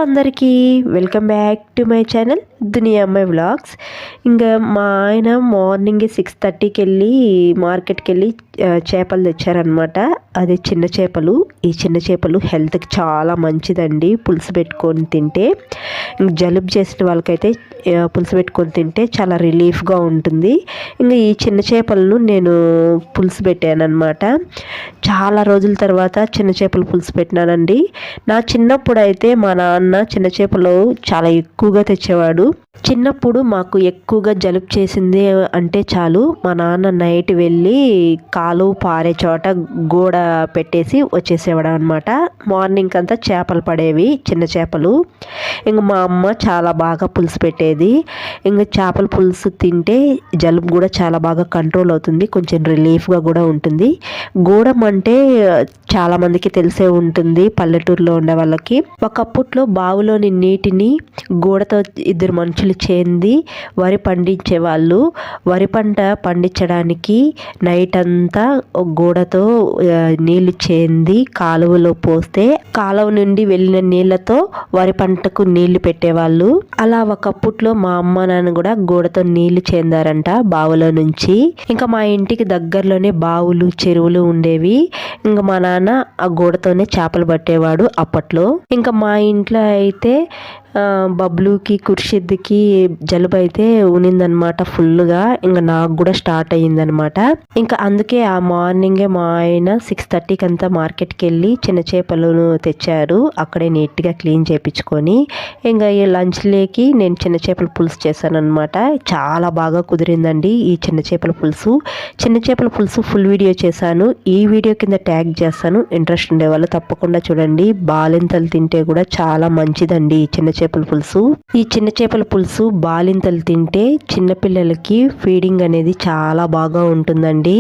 అందరికీ welcome back to my channel Duniya Ammayi vlogs. ఇంకా మా ఆయన మార్నింగ్ 6:30కి వెళ్ళి మార్కెట్కి వెళ్ళి చేపలు తెచ్చారనమాట. అది చిన్న చేపలు. ఈ చిన్న చేపలు హెల్త్కి చాలా మంచిదండి. పులుసు పెట్టుకొని తింటే, జలుబు చేసిన వాళ్ళకైతే పులుసు పెట్టుకొని తింటే చాలా రిలీఫ్గా ఉంటుంది. ఇంకా ఈ చిన్న చేపలను నేను పులుసు పెట్టాను అనమాట. చాలా రోజుల తర్వాత చిన్న చేపలు పులుసు పెట్టినానండి. నా చిన్నప్పుడు అయితే మా నాన్న చిన్న చేపలు చాలా ఎక్కువగా తెచ్చేవాడు. చిన్నప్పుడు మాకు ఎక్కువగా జలుబు చేసింది అంటే చాలు మా నాన్న నైట్ వెళ్ళి కాలు పారే చోట గోడ పెట్టేసి వచ్చేసేవాడు అనమాట. మార్నింగ్ అంతా చేపలు పడేవి, చిన్న చేపలు. ఇంక మా అమ్మ చాలా బాగా పులుసు పెట్టేది. ఇంక చేపల పులుసు తింటే జలుబు కూడా చాలా బాగా కంట్రోల్ అవుతుంది, కొంచెం రిలీఫ్గా కూడా ఉంటుంది. గోడం అంటే చాలామందికి తెలిసే ఉంటుంది పల్లెటూరులో ఉండే వాళ్ళకి. ఒకప్పట్లో బావిలోని నీటిని గోడతో ఇద్దరు మనుషులు చేంది వరి పండించేవాళ్ళు. వరి పంట పండించడానికి నైట్ అంతా గోడతో నీళ్లు చేంది కాలువలో పోస్తే కాలువ నుండి వెళ్ళిన నీళ్లతో వరి పంటకు నీళ్లు పెట్టేవాళ్ళు. అలా ఒకప్పట్లో మా అమ్మ నాన్న కూడా గోడతో నీళ్లు చేందారంట బావులో నుంచి. ఇంకా మా ఇంటికి దగ్గరలోనే బావులు చెరువులు ఉండేవి. ఇంకా మా నాన్న ఆ గోడతోనే చేపలు పట్టేవాడు అప్పట్లో. ఇంకా మా ఇంట్లో అయితే బబ్లుకి కుర్షిద్కి జలుబు అయితే ఉనిందనమాట ఫుల్గా. ఇంకా నాకు కూడా స్టార్ట్ అయ్యిందనమాట. ఇంకా అందుకే ఆ మార్నింగే మా ఆయన 6:30కి అంతా మార్కెట్కి వెళ్ళి చిన్న చేపలను తెచ్చారు. అక్కడే నీట్గా క్లీన్ చేయించుకొని ఇంకా ఈ లంచ్లోకి నేను చిన్న చేపల పులుసు చేశాను అనమాట. చాలా బాగా కుదిరిందండి ఈ చిన్న చేపల పులుసు. చిన్న చేపల పులుసు ఫుల్ వీడియో చేశాను, ఈ వీడియో కింద ట్యాగ్ చేస్తాను. ఇంట్రెస్ట్ ఉండేవాళ్ళు తప్పకుండా చూడండి. బాలింతలు తింటే కూడా చాలా మంచిదండి ఈ చిన్న చేపల పులుసు. ఈ చిన్న చేపల పులుసు బాలింతలు తింటే చిన్నపిల్లలకి ఫీడింగ్ అనేది చాలా బాగా ఉంటుందండి,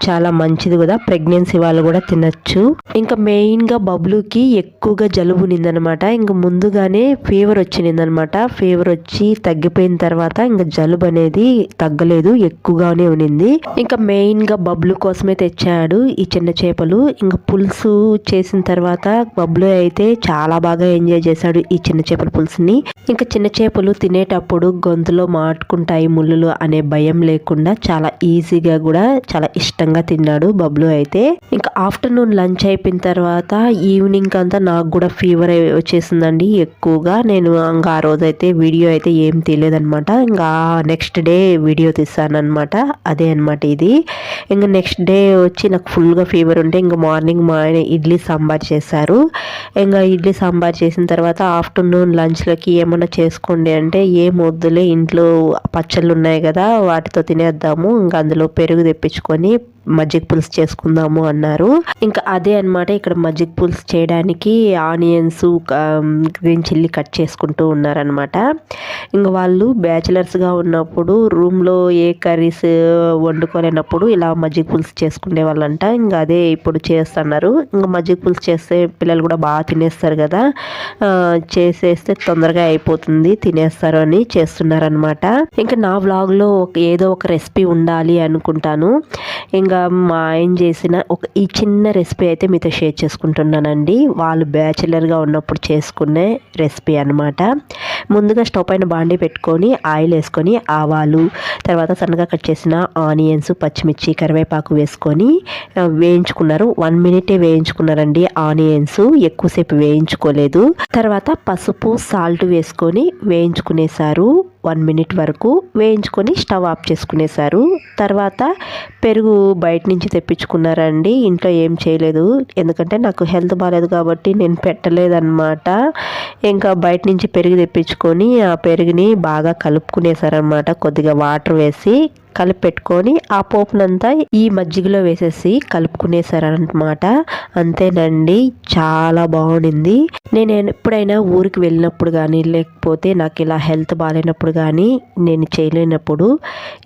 చాలా మంచిది కూడా. ప్రెగ్నెన్సీ వాళ్ళు కూడా తినచ్చు. ఇంకా మెయిన్గా బబ్లుకి ఎక్కువగా జలుబు నిందనమాట. ఇంకా ముందుగానే ఫీవర్ వచ్చిందనమాట. ఫీవర్ వచ్చి తగ్గిపోయిన తర్వాత ఇంకా జలుబు అనేది తగ్గలేదు, ఎక్కువగానే ఉనింది. ఇంకా మెయిన్గా బబ్లు కోసమే తెచ్చాడు ఈ చిన్న చేపలు. ఇంకా పులుసు చేసిన తర్వాత బబ్లు అయితే చాలా బాగా ఎంజాయ్ చేశాడు ఈ చిన్న చేపల పులుసుని. ఇంకా చిన్న చేపలు తినేటప్పుడు గొంతులో మాటుకుంటాయి ముళ్ళులు అనే భయం లేకుండా చాలా ఈజీగా కూడా చాలా ఇష్టంగా తిన్నాడు బబ్లు అయితే. ఇంకా ఆఫ్టర్నూన్ లంచ్ అయిపోయిన తర్వాత ఈవినింగ్ అంతా నాకు కూడా ఫీవర్ వచ్చేసిందండి ఎక్కువగా. నేను ఇంకా ఆ రోజు అయితే వీడియో అయితే ఏం తీయలేదనమాట. ఇంకా నెక్స్ట్ డే వీడియో తీసానమాట. అదే అనమాట ఇది. ఇంకా నెక్స్ట్ డే వచ్చి నాకు ఫుల్గా ఫీవర్ ఉంటే ఇంకా మార్నింగ్ మా ఆయన ఇడ్లీ సాంబార్ చేశారు. ఇంకా ఇడ్లీ సాంబార్ చేసిన తర్వాత ఆఫ్టర్నూన్ లంచ్లోకి ఏమన్నా చేసుకోండి అంటే ఏం వద్దులే, ఇంట్లో పచ్చళ్ళు ఉన్నాయి కదా వాటితో తినేద్దాము, ఇంకా అందులో పెరుగు తెప్పించుకొని మజ్జిగ పులుసు చేసుకుందాము అన్నారు. ఇంకా అదే అనమాట. ఇక్కడ మజ్జిగ పులుసు చేయడానికి ఆనియన్స్ గ్రీన్ చిల్లీ కట్ చేసుకుంటూ ఉన్నారనమాట. ఇంకా వాళ్ళు బ్యాచిలర్స్గా ఉన్నప్పుడు రూమ్లో ఏ కర్రీస్ వండుకోలేనప్పుడు ఇలా మజ్జిగ పులుసు చేసుకునే వాళ్ళంట. ఇంకా అదే ఇప్పుడు చేస్తున్నారు. ఇంకా మజ్జిగ పులుసు చేస్తే పిల్లలు కూడా బాగా తినేస్తారు కదా, చేసేస్తే తొందరగా అయిపోతుంది తినేస్తారు అని చేస్తున్నారనమాట. ఇంకా నా వ్లాగ్లో ఏదో ఒక రెసిపీ ఉండాలి అనుకుంటాను. ఇంకా మా ఆయన చేసిన ఈ చిన్న రెసిపీ అయితే మీతో షేర్ చేసుకుంటున్నానండి. వాళ్ళు బ్యాచిలర్గా ఉన్నప్పుడు చేసుకునే రెసిపీ అనమాట. ముందుగా స్టవ్ పైన బాండీ పెట్టుకొని ఆయిల్ వేసుకొని ఆవాలు, తర్వాత సన్నగా కట్ చేసిన ఆనియన్స్, పచ్చిమిర్చి, కరివేపాకు వేసుకొని వేయించుకున్నారు. 1 minute వేయించుకున్నారండి ఆనియన్స్, ఎక్కువసేపు వేయించుకోలేదు. తర్వాత పసుపు సాల్ట్ వేసుకొని వేయించుకునేసారు. 1 minute వరకు వేయించుకొని స్టవ్ ఆఫ్ చేసుకునేసారు. తర్వాత పెరుగు బయట నుంచి తెప్పించుకున్నారండి, ఇంట్లో ఏం చేయలేదు. ఎందుకంటే నాకు హెల్త్ బాగాలేదు కాబట్టి నేను పెట్టలేదన్నమాట. ఇంకా బయట నుంచి పెరుగు తెప్పించుకొని ఆ పెరుగుని బాగా కలుపుకునేసారనమాట. కొద్దిగా వాటర్ వేసి కలిపి పెట్టుకొని ఆ పోపునంతా ఈ మజ్జిగలో వేసేసి కలుపుకునేసారనమాట. అంతేనండి, చాలా బాగుండింది. నేను ఎప్పుడైనా ఊరికి వెళ్ళినప్పుడు కానీ లేకపోతే నాకు ఇలా హెల్త్ బాగాలేనప్పుడు కానీ నేను చేయలేనప్పుడు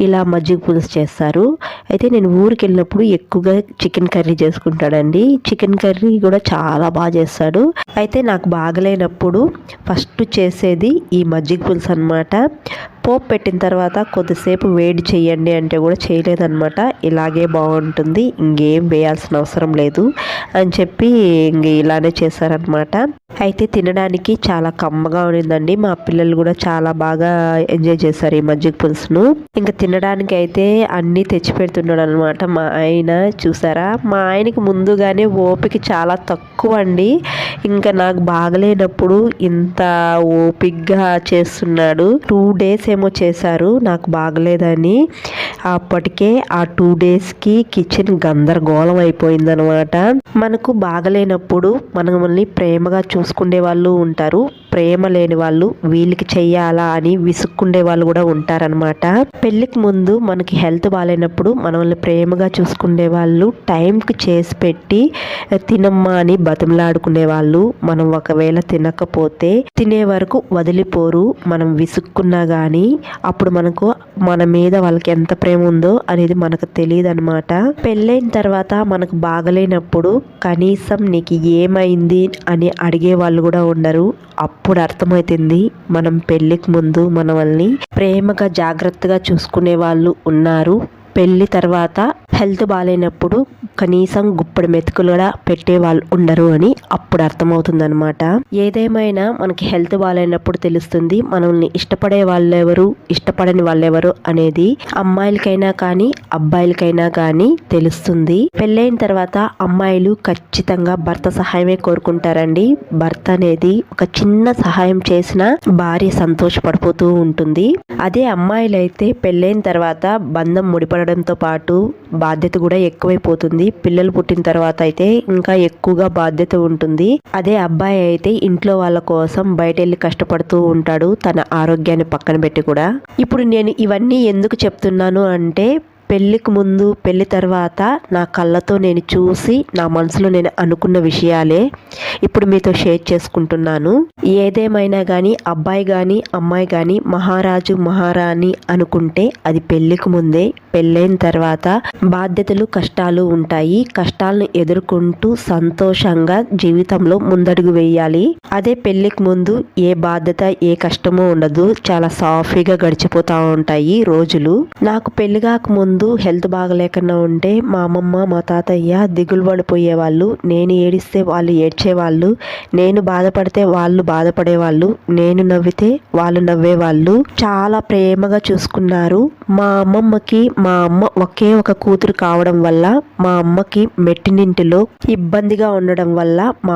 ఇలా మజ్జిగ పులుసు చేస్తారు. అయితే నేను ఊరికి వెళ్ళినప్పుడు ఎక్కువగా చికెన్ కర్రీ చేసుకుంటాడండి. చికెన్ కర్రీ కూడా చాలా బాగా చేస్తాడు. అయితే నాకు బాగలేనప్పుడు ఫస్ట్ చేసేది ఈ మజ్జిగ పులుసు అనమాట. పోపు పెట్టిన తర్వాత కొద్దిసేపు వేడి చేయండి అంటే కూడా చేయలేదన్నమాట. ఇలాగే బాగుంటుంది, ఇంకేం వేయాల్సిన అవసరం లేదు అని చెప్పి ఇంక ఇలానే చేశారనమాట. అయితే తినడానికి చాలా కమ్మగా ఉండిందండి. మా పిల్లలు కూడా చాలా బాగా ఎంజాయ్ చేశారు ఈ మజ్జిగ పులుసును. ఇంకా తినడానికి అయితే అన్నీ తెచ్చి పెడుతున్నాడు అనమాట మా ఆయన. చూసారా, మా ఆయనకి ముందుగానే ఓపిక చాలా తక్కువ అండి. ఇంకా నాకు బాగలేనప్పుడు ఇంత ఓపికగా చేస్తున్నాడు. 2 days ఏమో చేశారు నాకు బాగలేదని. అప్పటికే ఆ 2 daysకి కిచెన్ గందరగోళం అయిపోయిందనమాట. మనకు బాగలేనప్పుడు మనల్ని ప్రేమగా చూసుకునే వాళ్ళు ఉంటారు, ప్రేమ లేని వాళ్ళు వీళ్ళకి చెయ్యాలా అని విసుక్కుండే వాళ్ళు కూడా ఉంటారనమాట. పెళ్ళికి ముందు మనకి హెల్త్ బాగాలేనప్పుడు మనల్ని ప్రేమగా చూసుకునే వాళ్ళు టైంకి చేసి పెట్టి తినమ్మా అని బతిమలాడుకునే వాళ్ళు. మనం ఒకవేళ తినకపోతే తినే వరకు వదిలిపోరు. మనం విసుక్కున్నా కానీ అప్పుడు మనకు మన మీద వాళ్ళకి ఎంత ప్రేమ ఉందో అనేది మనకు తెలియదు అనమాట. పెళ్ళైన తర్వాత మనకు బాగలేనప్పుడు కనీసం నీకు ఏమైంది అని అడిగే వాళ్ళు కూడా ఉండరు. అప్పుడు అర్థమవుతుంది మనం పెళ్ళికి ముందు మనల్ని ప్రేమగా జాగ్రత్తగా చూసుకునే వాళ్ళు ఉన్నారు, పెళ్ళి తర్వాత హెల్త్ బాగాలేనప్పుడు కనీసం గుప్పడి మెతుకులు కూడా పెట్టే వాళ్ళు ఉండరు అని అప్పుడు అర్థమవుతుంది అనమాట. ఏదేమైనా మనకి హెల్త్ బాగాలేనప్పుడు తెలుస్తుంది మనల్ని ఇష్టపడే వాళ్ళెవరు, ఇష్టపడని వాళ్ళెవరు అనేది అమ్మాయిలకైనా కానీ అబ్బాయిలకైనా కానీ తెలుస్తుంది. పెళ్ళైన తర్వాత అమ్మాయిలు ఖచ్చితంగా భర్త సహాయమే కోరుకుంటారండి. భర్త అనేది ఒక చిన్న సహాయం చేసినా భార్య సంతోషపడిపోతూ ఉంటుంది. అదే అమ్మాయిలైతే పెళ్ళైన తర్వాత బంధం ముడిపడడంతో పాటు బాధ్యత కూడా ఎక్కువైపోతుంది. పిల్లలు పుట్టిన తర్వాత అయితే ఇంకా ఎక్కువగా బాధ్యత ఉంటుంది. అదే అబ్బాయి అయితే ఇంట్లో వాళ్ళ కోసం బయట వెళ్ళి కష్టపడుతూ ఉంటాడు, తన ఆరోగ్యాన్ని పక్కన పెట్టి కూడా. ఇప్పుడు నేను ఇవన్నీ ఎందుకు చెప్తున్నాను అంటే పెళ్ళికి ముందు పెళ్ళి తర్వాత నా కళ్ళతో నేను చూసి నా మనసులో నేను అనుకున్న విషయాలే ఇప్పుడు మీతో షేర్ చేసుకుంటున్నాను. ఏదేమైనా కానీ అబ్బాయి కానీ అమ్మాయి కానీ మహారాజు మహారాణి అనుకుంటే అది పెళ్ళికి ముందే. పెళ్ళైన తర్వాత బాధ్యతలు కష్టాలు ఉంటాయి. కష్టాలను ఎదుర్కొంటూ సంతోషంగా జీవితంలో ముందడుగు వేయాలి. అదే పెళ్ళికి ముందు ఏ బాధ్యత ఏ కష్టమో ఉండదు, చాలా సాఫీగా గడిచిపోతూ ఉంటాయి రోజులు. నాకు పెళ్లి కాక ముందు హెల్త్ బాగలేకన్నా ఉంటే మా అమ్మమ్మ మా తాతయ్య దిగులు పడిపోయేవాళ్ళు. నేను ఏడిస్తే వాళ్ళు ఏడ్చేవాళ్ళు, నేను బాధపడితే వాళ్ళు బాధపడేవాళ్ళు, నేను నవ్వితే వాళ్ళు నవ్వేవాళ్ళు. చాలా ప్రేమగా చూసుకున్నారు. మా అమ్మమ్మకి మా అమ్మ ఒకే ఒక కూతురు కావడం వల్ల మా అమ్మకి మెట్టినింటిలో ఇబ్బందిగా ఉండడం వల్ల మా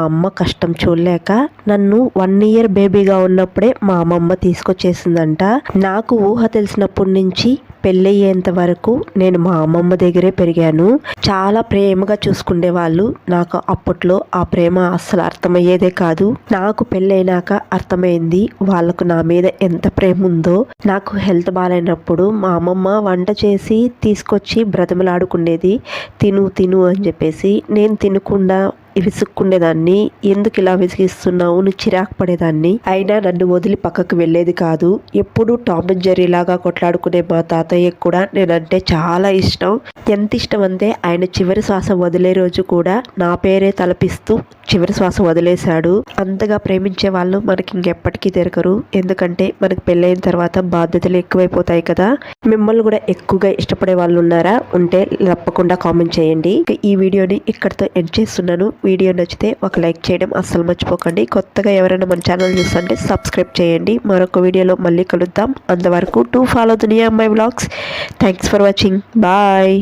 అమ్మ కష్టం చూడలేక నన్ను 1 year బేబీగా ఉన్నప్పుడే మా అమ్మమ్మ తీసుకొచ్చేసిందంట. నాకు ఊహ తెలిసినప్పటి నుంచి పెళ్ళయ్యేంత వరకు నేను మా అమ్మమ్మ దగ్గరే పెరిగాను. చాలా ప్రేమగా చూసుకునే వాళ్ళు. నాకు అప్పట్లో ఆ ప్రేమ అస్సలు అర్థమయ్యేదే కాదు. నాకు పెళ్ళైనాక అర్థమైంది వాళ్ళకు నా మీద ఎంత ప్రేమ ఉందో. నాకు హెల్త్ బాగాలేనప్పుడు మా అమ్మమ్మ వంట చేసి తీసుకొచ్చి బ్రతిమలాడుకునేది, తిను తిను అని చెప్పేసి. నేను తినకుండా విసుక్కుండేదాన్ని. ఎందుకు ఇలా విసిగిస్తున్నావు, నువ్వు చిరాకు పడేదాన్ని. అయినా నన్ను వదిలి పక్కకు వెళ్ళేది కాదు. ఎప్పుడు టామ్ అండ్ జెర్రీ లాగా కొట్లాడుకునే మా తాతయ్యకు కూడా నేనంటే చాలా ఇష్టం. ఎంత ఇష్టం అంటే ఆయన చివరి శ్వాస వదిలే రోజు కూడా నా పేరే తలపిస్తూ చివరి శ్వాస వదిలేశాడు. అంతగా ప్రేమించే వాళ్ళు మనకి ఇంకెప్పటికీ దొరకరు. ఎందుకంటే మనకి పెళ్ళైన తర్వాత బాధ్యతలు ఎక్కువైపోతాయి కదా. మిమ్మల్ని కూడా ఎక్కువగా ఇష్టపడే వాళ్ళు ఉన్నారా? ఉంటే తప్పకుండా కామెంట్ చేయండి. ఈ వీడియోని ఇక్కడితో ఎండ్ చేస్తున్నాను. వీడియో నచ్చితే ఒక లైక్ చేయడం అస్సలు మర్చిపోకండి. కొత్తగా ఎవరైనా మన ఛానల్ చూస్తుంటే సబ్స్క్రైబ్ చేయండి. మరొక వీడియోలో మళ్ళీ కలుద్దాం. అంతవరకు to follow Duniya Ammayi vlogs. Thanks for watching. Bye.